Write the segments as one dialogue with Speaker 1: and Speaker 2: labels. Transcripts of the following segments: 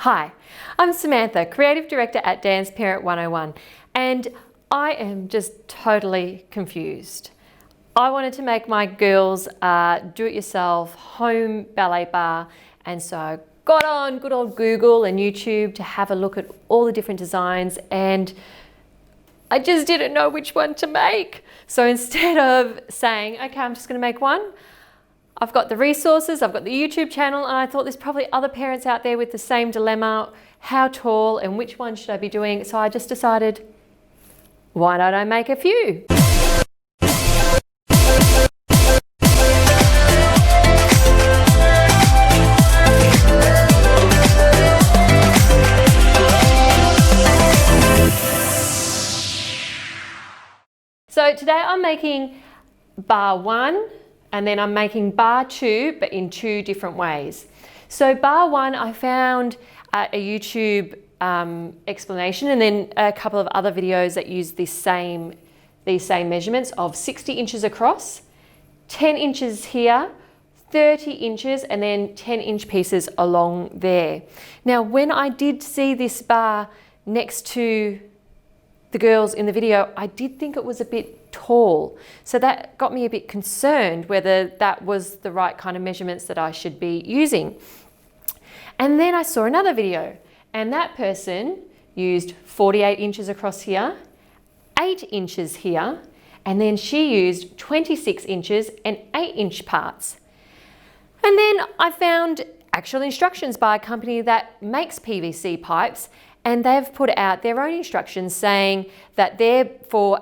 Speaker 1: Hi, I'm Samantha, Creative Director at Dance Parent 101, and I am just totally confused. I wanted to make my girls do-it-yourself home ballet bar, and so I got on good old Google and YouTube to have a look at all the different designs, and I just didn't know which one to make. So instead of saying, okay, I'm just going to make one, I've got the resources, I've got the YouTube channel, and I thought there's probably other parents out there with the same dilemma. How tall and which one should I be doing? So I just decided, why don't I make a few? So today I'm making bar 1, and then I'm making bar 2, but in 2 different ways. So bar 1, I found a YouTube explanation, and then a couple of other videos that use these same measurements of 60 inches across, 10 inches here, 30 inches, and then 10-inch pieces along there. Now, when I did see this bar next to the girls in the video, I did think it was a bit tall. So that got me a bit concerned whether that was the right kind of measurements that I should be using. And then I saw another video, and that person used 48 inches across here, 8 inches here, and then she used 26 inches and 8-inch parts. And then I found actual instructions by a company that makes PVC pipes, and they've put out their own instructions saying that they're for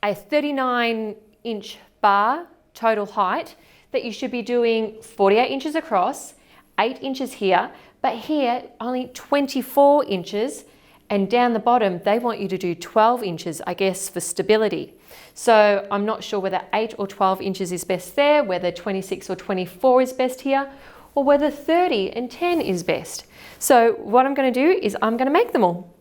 Speaker 1: a 39-inch bar total height, that you should be doing 48 inches across, 8 inches here, but here only 24 inches, and down the bottom they want you to do 12 inches, I guess, for stability. So I'm not sure whether 8 or 12 inches is best there, whether 26 or 24 is best here, or whether 30 and 10 is best. So what I'm going to do is I'm going to make them all.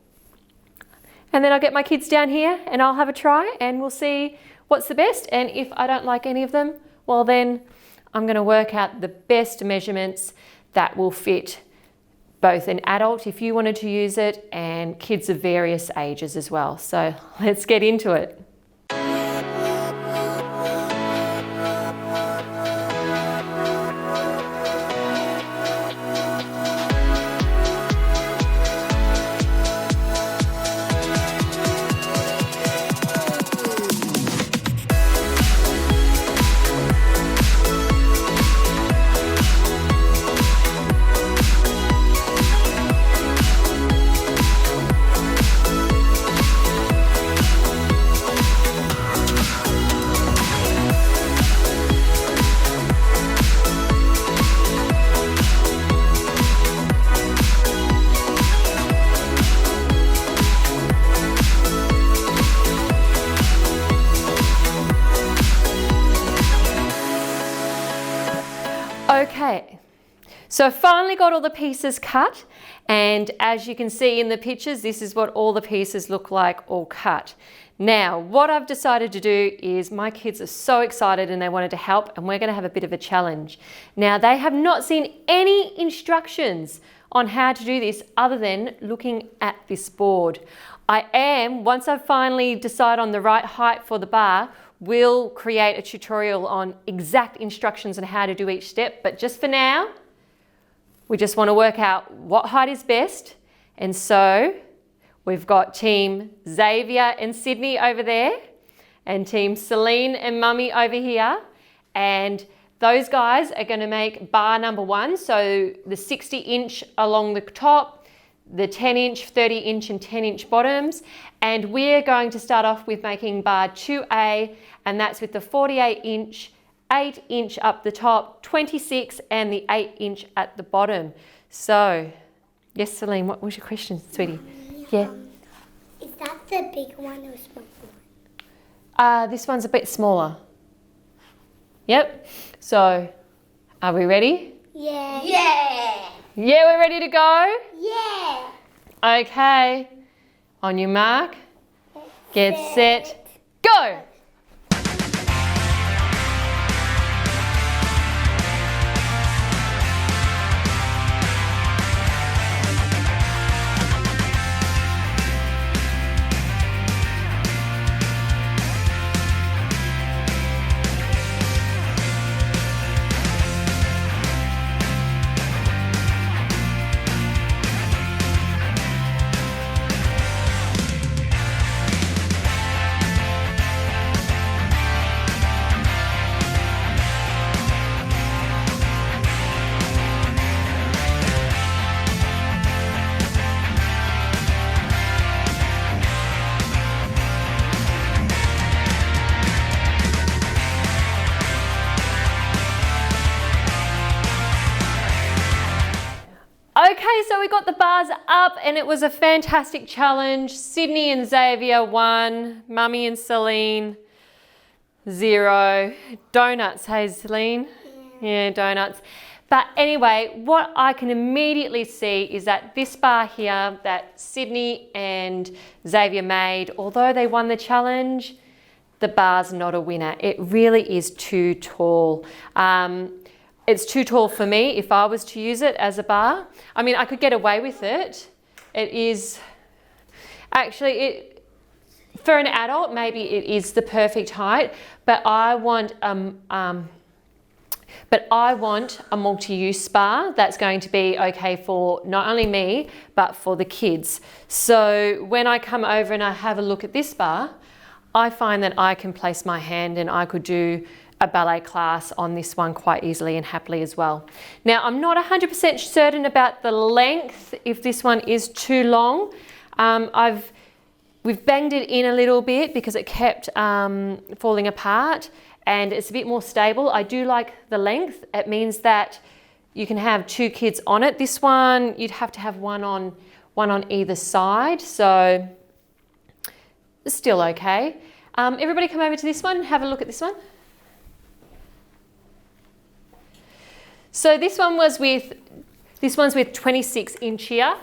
Speaker 1: And then I'll get my kids down here and I'll have a try, and we'll see what's the best. And if I don't like any of them, well then I'm going to work out the best measurements that will fit both an adult, if you wanted to use it, and kids of various ages as well. So let's get into it. Okay, so I finally got all the pieces cut, and as you can see in the pictures, this is what all the pieces look like all cut. Now, what I've decided to do is, my kids are so excited and they wanted to help, and we're going to have a bit of a challenge. Now, they have not seen any instructions on how to do this other than looking at this board. Once I finally decide on the right height for the bar, we'll create a tutorial on exact instructions on how to do each step, but just for now, we just want to work out what height is best. And so we've got team Xavier and Sydney over there, and team Celine and Mummy over here, and those guys are going to make bar number 1, so the 60-inch along the top, the 10-inch, 30-inch and 10-inch bottoms, and we're going to start off with making bar 2A, and that's with the 48-inch, 8-inch up the top, 26 and the 8-inch at the bottom. So, yes, Celine, what was your question, sweetie? Yeah.
Speaker 2: Is that the big one or small one?
Speaker 1: This one's a bit smaller. Yep. So, are we ready?
Speaker 2: Yeah. Yeah.
Speaker 1: Yeah, we're ready to go?
Speaker 2: Yeah.
Speaker 1: Okay. On your mark, get set, go! Okay, so we got the bars up and it was a fantastic challenge. Sydney and Xavier won, Mummy and Celine 0. Donuts, hey Celine? Yeah, donuts. But anyway, what I can immediately see is that this bar here that Sydney and Xavier made, although they won the challenge, the bar's not a winner. It really is too tall. It's too tall for me if I was to use it as a bar. I mean, I could get away with it. It is, actually, for an adult, maybe it is the perfect height, but I want a multi-use bar that's going to be okay for not only me, but for the kids. So when I come over and I have a look at this bar, I find that I can place my hand and I could do a ballet class on this one quite easily and happily as well. Now, I'm not 100% certain about the length, if this one is too long. We've banged it in a little bit because it kept falling apart, and it's a bit more stable. I do like the length. It means that you can have 2 kids on it. This one, you'd have to have one on either side, so it's still okay. Everybody come over to this one and have a look at this one. So this one's with 26 inch here,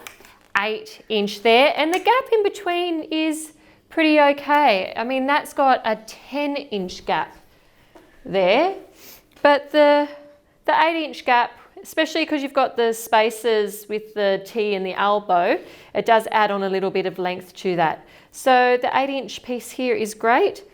Speaker 1: 8 inch there, and the gap in between is pretty okay. I mean, that's got a 10 inch gap there, but the 8 inch gap, especially because you've got the spaces with the T and the elbow, it does add on a little bit of length to that. So the 8 inch piece here is great.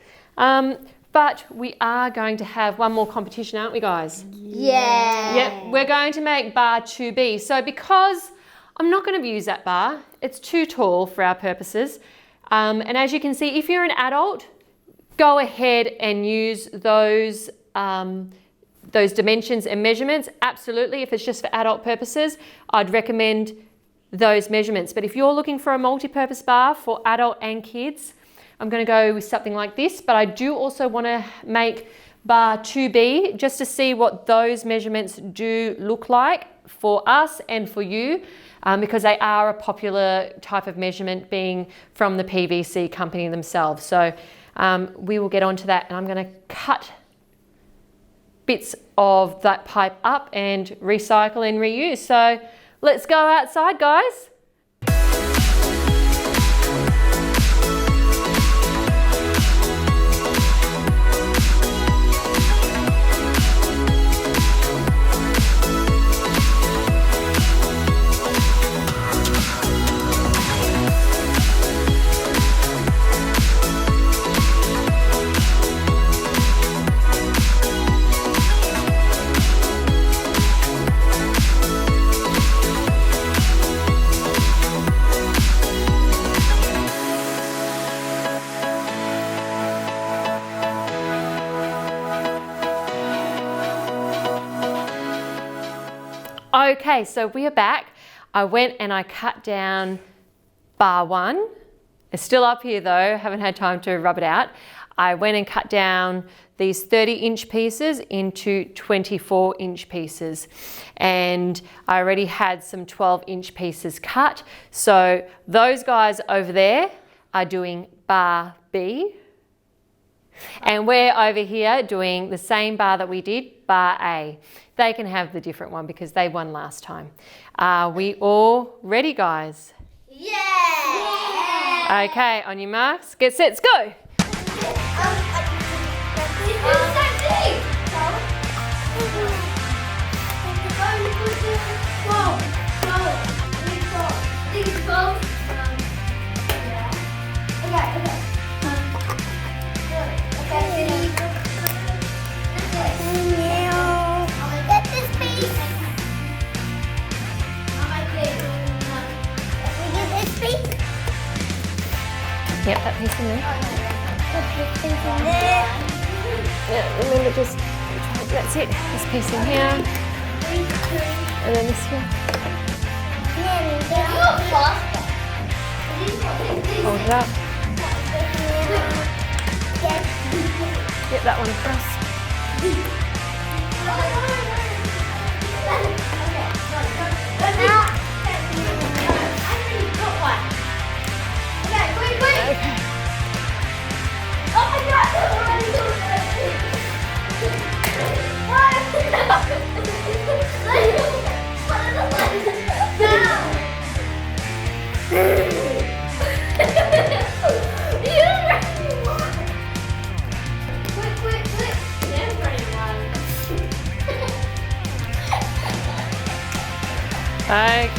Speaker 1: But we are going to have one more competition, aren't we, guys?
Speaker 2: Yeah.
Speaker 1: Yep, we're going to make bar 2B. So because I'm not going to use that bar, it's too tall for our purposes. And as you can see, if you're an adult, go ahead and use those dimensions and measurements. Absolutely, if it's just for adult purposes, I'd recommend those measurements. But if you're looking for a multi-purpose bar for adult and kids, I'm going to go with something like this, but I do also want to make bar 2B just to see what those measurements do look like for us and for you, because they are a popular type of measurement, being from the PVC company themselves. So we will get onto that, and I'm going to cut bits of that pipe up and recycle and reuse. So let's go outside, guys. Okay, so we are back. I went and I cut down bar 1. It's still up here though, haven't had time to rub it out. I went and cut down these 30-inch pieces into 24-inch pieces. And I already had some 12-inch pieces cut. So those guys over there are doing bar B. And we're over here doing the same bar that we did, bar A. They can have the different one because they won last time. Are we all ready, guys?
Speaker 2: Yeah!
Speaker 1: Okay, on your marks, get set, go! Yep, that piece in there. Yeah, remember just, that's it, this piece in here. And then this here. Hold it up. Get that one across.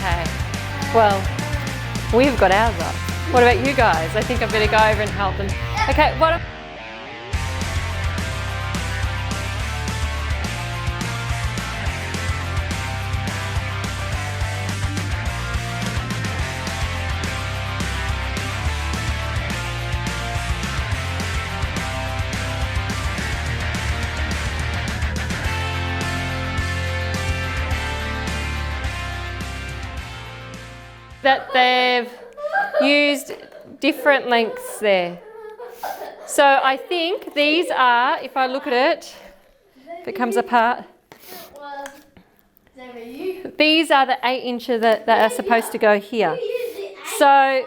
Speaker 1: Okay. Well, we've got ours up. What about you guys? I think I better go over and help them. Okay, what? That they've used different lengths there. So I think these are, if I look at it, if it comes apart, these are the 8 inches that are supposed to go here. So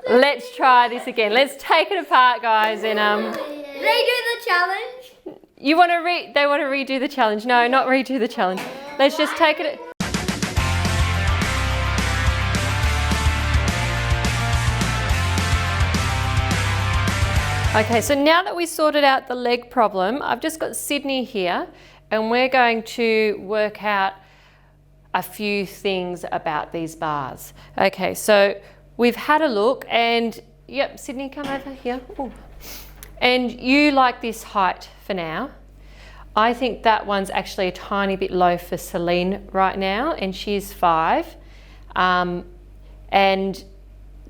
Speaker 1: let's try this again. Let's take it apart, guys, and
Speaker 2: Redo the challenge.
Speaker 1: you want to they want to redo the challenge. No, not redo the challenge. Let's just take it. Okay, so now that we sorted out the leg problem, I've just got Sydney here and we're going to work out a few things about these bars. Okay, so we've had a look and, yep, Sydney, come over here. Ooh. And you like this height for now. I think that one's actually a tiny bit low for Celine right now, and she's 5. But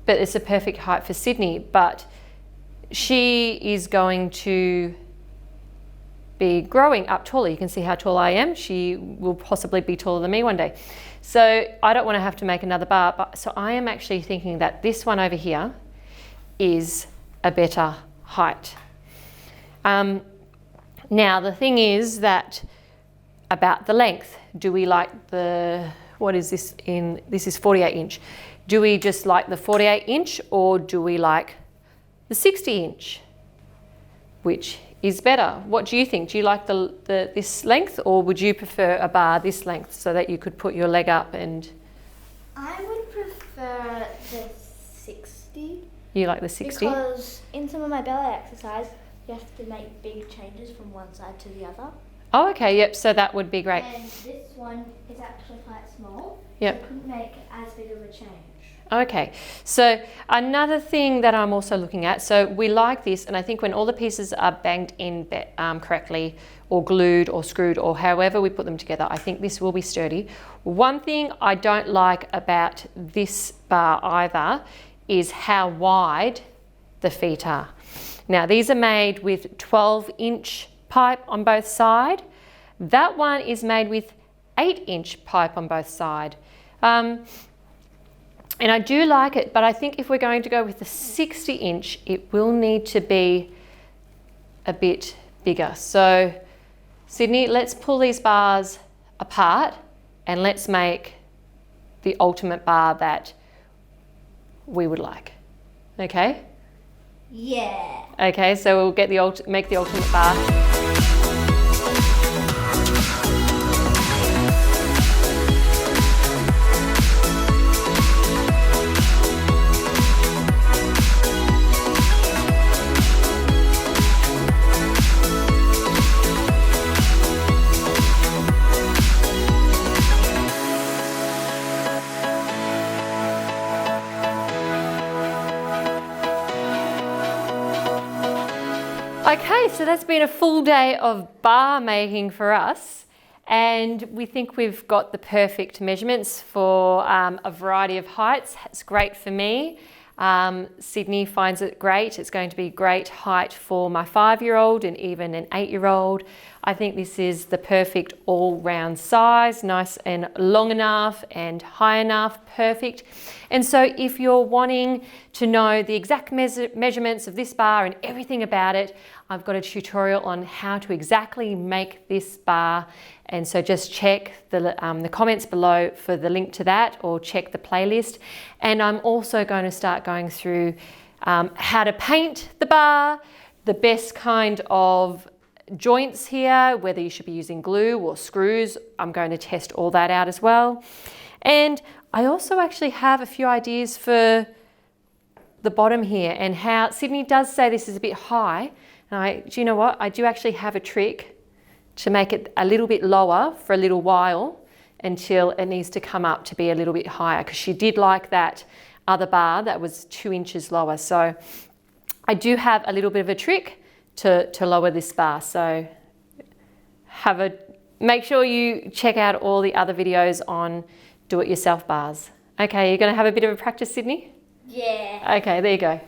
Speaker 1: it's a perfect height for Sydney, but she is going to be growing up taller. You can see how tall I am. She will possibly be taller than me one day. So I don't want to have to make another bar, but so I am actually thinking that this one over here is a better height. Now the thing is that about the length, do we like the, what is this in, this is 48 inch. Do we just like the 48 inch or do we like the 60 inch? Which is better? What do you think? Do you like this length or would you prefer a bar this length so that you could put your leg up and...
Speaker 3: I would prefer the 60.
Speaker 1: You like the 60?
Speaker 3: Because in some of my ballet exercise, you have to make big changes from one side to the other.
Speaker 1: Oh, okay, yep, so that would be great.
Speaker 3: And this one is actually quite small.
Speaker 1: Yep.
Speaker 3: So I couldn't make as big of a change.
Speaker 1: Okay, so another thing that I'm also looking at, so we like this, and I think when all the pieces are banged in correctly, or glued or screwed, or however we put them together, I think this will be sturdy. One thing I don't like about this bar either is how wide the feet are. Now these are made with 12-inch pipe on both sides. That one is made with 8-inch pipe on both sides. And I do like it, but I think if we're going to go with the 60-inch, it will need to be a bit bigger. So Sydney, let's pull these bars apart and let's make the ultimate bar that we would like. Okay?
Speaker 3: Yeah.
Speaker 1: Okay, so we'll get make the ultimate bar. Okay, so that's been a full day of bar making for us, and we think we've got the perfect measurements for a variety of heights. It's great for me. Sydney finds it great. It's going to be great height for my 5-year-old and even an 8-year-old. I think this is the perfect all-round size, nice and long enough and high enough, perfect. And so if you're wanting to know the exact measurements of this bar and everything about it, I've got a tutorial on how to exactly make this bar. And so just check the comments below for the link to that, or check the playlist. And I'm also going to start going through how to paint the bar, the best kind of joints here, whether you should be using glue or screws. I'm going to test all that out as well. And I also actually have a few ideas for the bottom here, and how Sydney does say this is a bit high. And do you know what? I do actually have a trick to make it a little bit lower for a little while until it needs to come up to be a little bit higher, because she did like that other bar that was 2 inches lower. So I do have a little bit of a trick to lower this bar. So make sure you check out all the other videos on do-it-yourself bars. Okay, you're going to have a bit of a practice, Sydney?
Speaker 3: Yeah.
Speaker 1: Okay, there you go.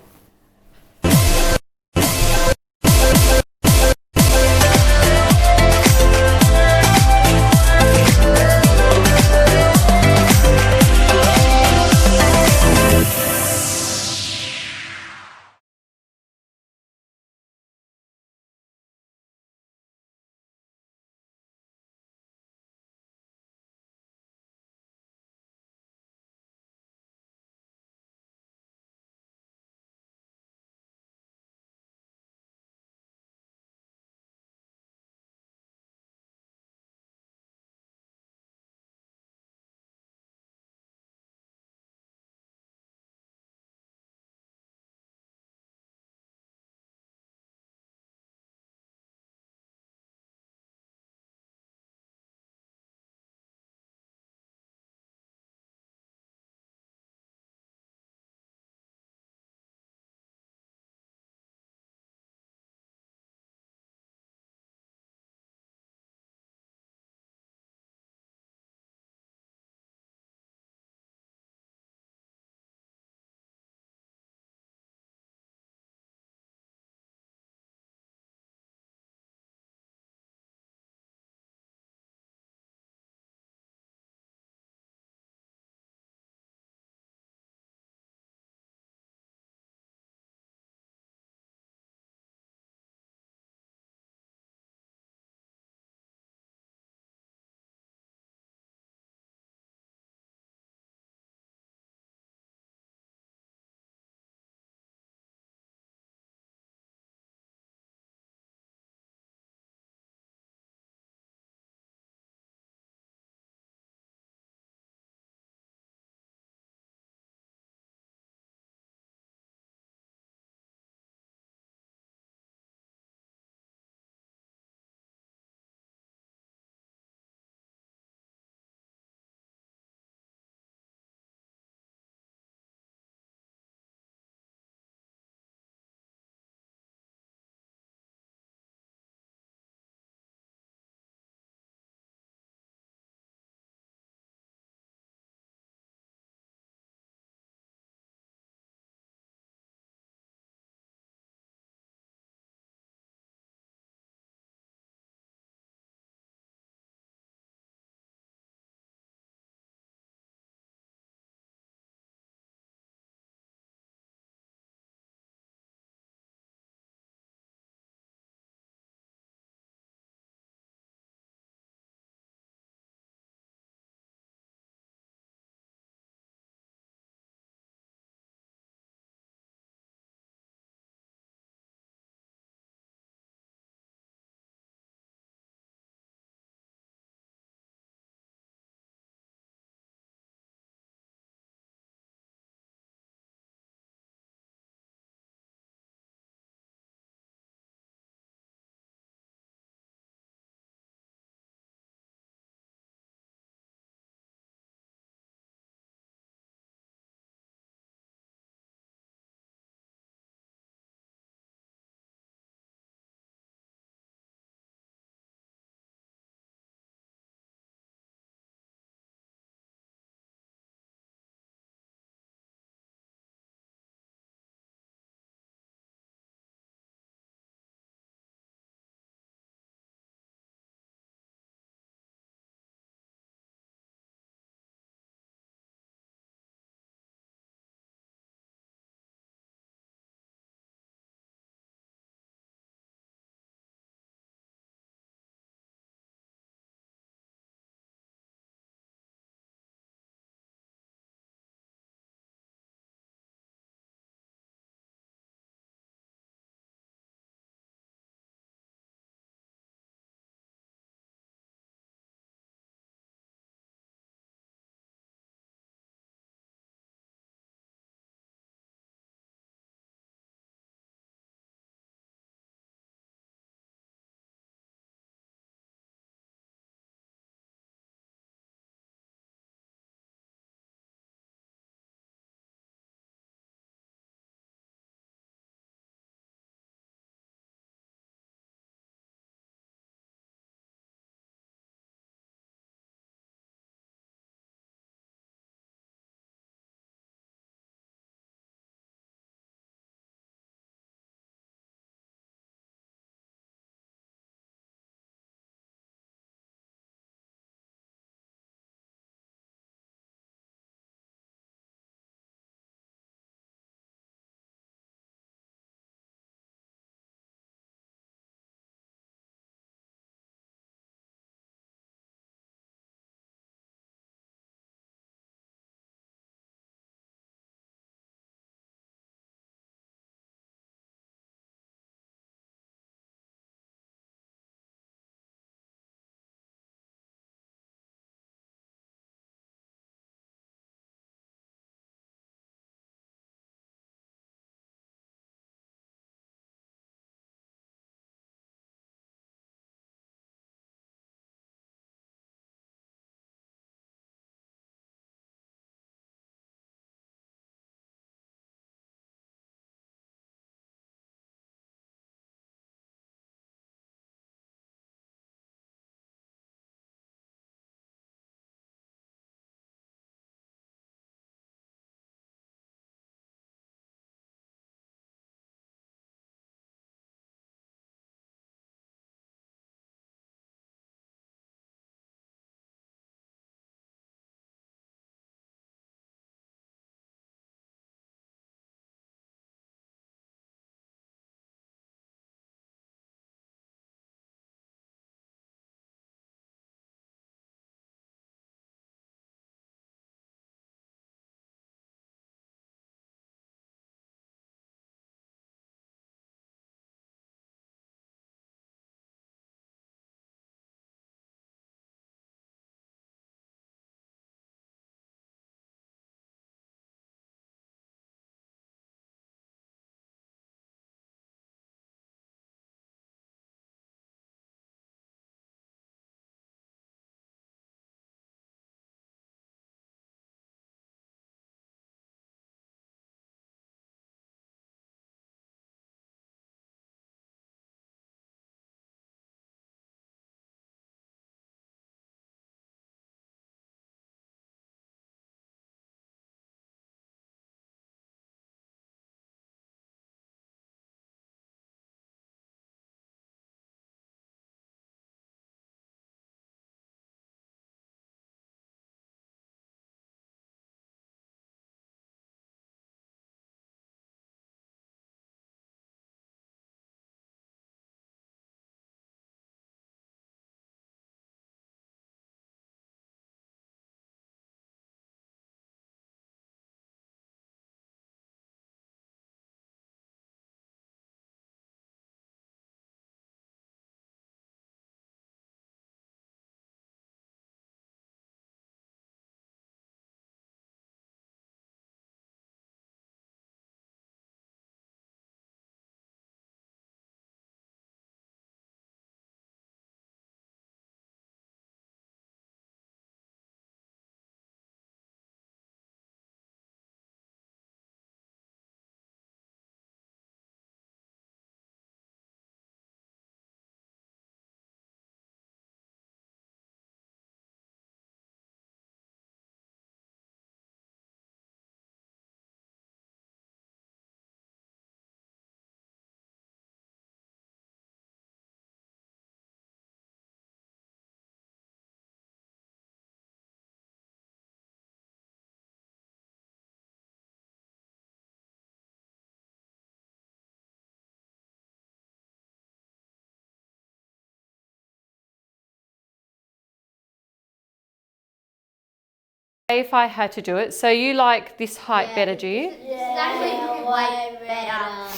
Speaker 1: If I had to do it, so you like this height better, do you?
Speaker 3: It's actually way better.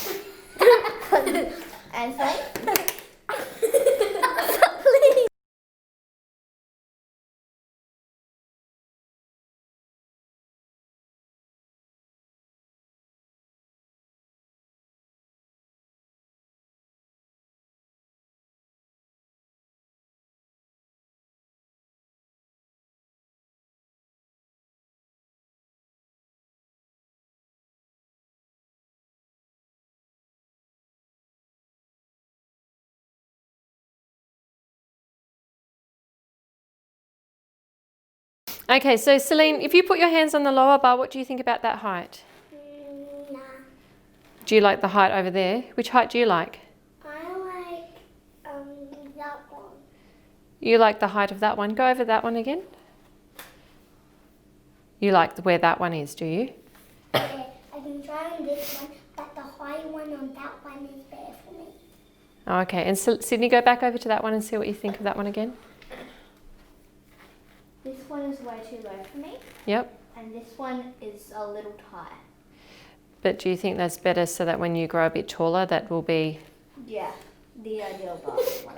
Speaker 3: And so?
Speaker 1: Okay, so Celine, if you put your hands on the lower bar, what do you think about that height?
Speaker 2: Nah.
Speaker 1: Do you like the height over there? Which height do you like?
Speaker 2: I like that one.
Speaker 1: You like the height of that one. Go over that one again. You like where that one is, do you?
Speaker 2: Okay, I can try on this one, but the high one on that one is better for me.
Speaker 1: Okay, and Sydney, go back over to that one and see what you think of that one again.
Speaker 3: This one is way too low for me.
Speaker 1: Yep.
Speaker 3: And this one is a little high.
Speaker 1: But do you think that's better so that when you grow a bit taller, that will be...
Speaker 3: Yeah, the ideal bar one.